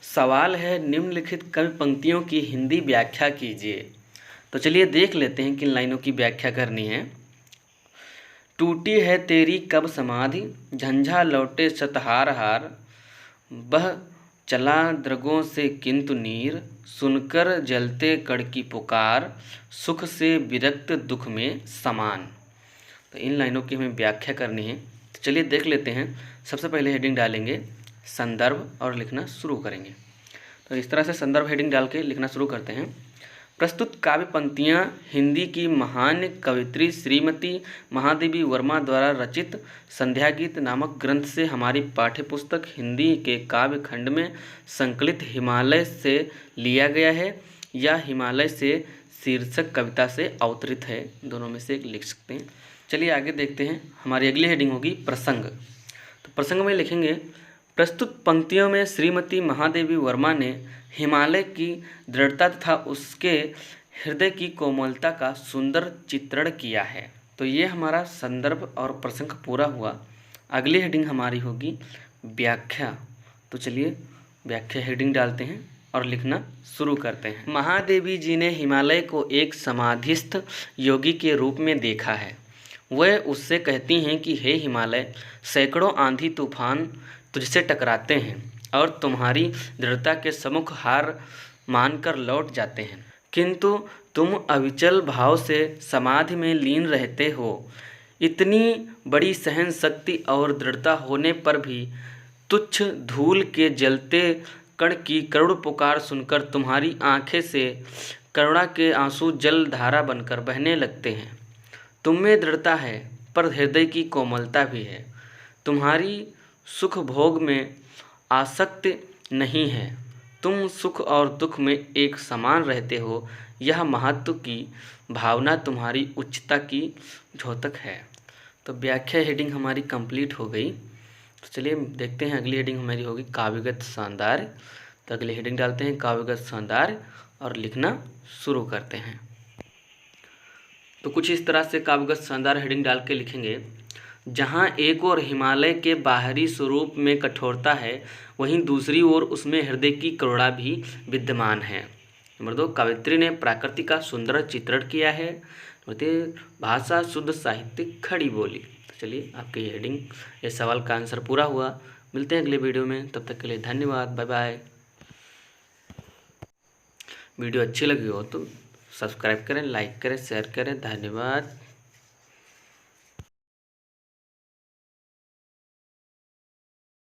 सवाल है निम्नलिखित कवि पंक्तियों की हिंदी व्याख्या कीजिए। तो चलिए देख लेते हैं किन लाइनों की व्याख्या करनी है। टूटी है तेरी कब समाधि, झंझा लौटे शतहार हार, बह चला द्रगों से किंतु नीर, सुनकर जलते कड़ की पुकार, सुख से विरक्त दुख में समान। तो इन लाइनों की हमें व्याख्या करनी है। तो चलिए देख लेते हैं। सबसे पहले हेडिंग डालेंगे संदर्भ और लिखना शुरू करेंगे। तो इस तरह से संदर्भ हेडिंग डाल के लिखना शुरू करते हैं। प्रस्तुत काव्य पंक्तियाँ हिंदी की महान कवित्री श्रीमती महादेवी वर्मा द्वारा रचित संध्या गीत नामक ग्रंथ से हमारी पाठ्य पुस्तक हिंदी के काव्य खंड में संकलित हिमालय से लिया गया है या हिमालय से शीर्षक कविता से अवतरित है। दोनों में से एक लिख सकते हैं। चलिए आगे देखते हैं। हमारी अगली हेडिंग होगी प्रसंग। तो प्रसंग में लिखेंगे प्रस्तुत पंक्तियों में श्रीमती महादेवी वर्मा ने हिमालय की दृढ़ता तथा उसके हृदय की कोमलता का सुंदर चित्रण किया है। तो ये हमारा संदर्भ और प्रसंग पूरा हुआ। अगली हेडिंग हमारी होगी व्याख्या। तो चलिए व्याख्या हेडिंग डालते हैं और लिखना शुरू करते हैं। महादेवी जी ने हिमालय को एक समाधिस्थ योगी के रूप में देखा है। वह उससे कहती हैं कि हे हिमालय, सैकड़ों आंधी तूफान तुझसे टकराते हैं और तुम्हारी दृढ़ता के सम्मुख हार मानकर लौट जाते हैं, किंतु तुम अविचल भाव से समाधि में लीन रहते हो। इतनी बड़ी सहन शक्ति और दृढ़ता होने पर भी तुच्छ धूल के जलते कण की करुण पुकार सुनकर तुम्हारी आंखें से करुणा के आंसू जल धारा बनकर बहने लगते हैं। तुम में दृढ़ता है पर हृदय की कोमलता भी है। तुम्हारी सुख भोग में आसक्ति नहीं है। तुम सुख और दुख में एक समान रहते हो। यह महत्व की भावना तुम्हारी उच्चता की द्योतक है। तो व्याख्या हेडिंग हमारी कंप्लीट हो गई। तो चलिए देखते हैं अगली हेडिंग हमारी होगी काव्यगत सौंदर्य। तो अगली हेडिंग डालते हैं काव्यगत सौंदर्य और लिखना शुरू करते हैं। तो कुछ इस तरह से काव्यगत सौंदर्य हेडिंग डाल के लिखेंगे। जहाँ एक ओर हिमालय के बाहरी स्वरूप में कठोरता है, वहीं दूसरी ओर उसमें हृदय की करुणा भी विद्यमान है। नंबर 2, कवित्री ने प्रकृति का सुंदर चित्रण किया है। नंबर 3, भाषा शुद्ध साहित्यिक खड़ी बोली। तो चलिए आपकी हेडिंग ये सवाल का आंसर पूरा हुआ। मिलते हैं अगले वीडियो में, तब तक के लिए धन्यवाद, बाय बाय। वीडियो अच्छी लगी हो तो सब्सक्राइब करें, लाइक करें, शेयर करें। धन्यवाद।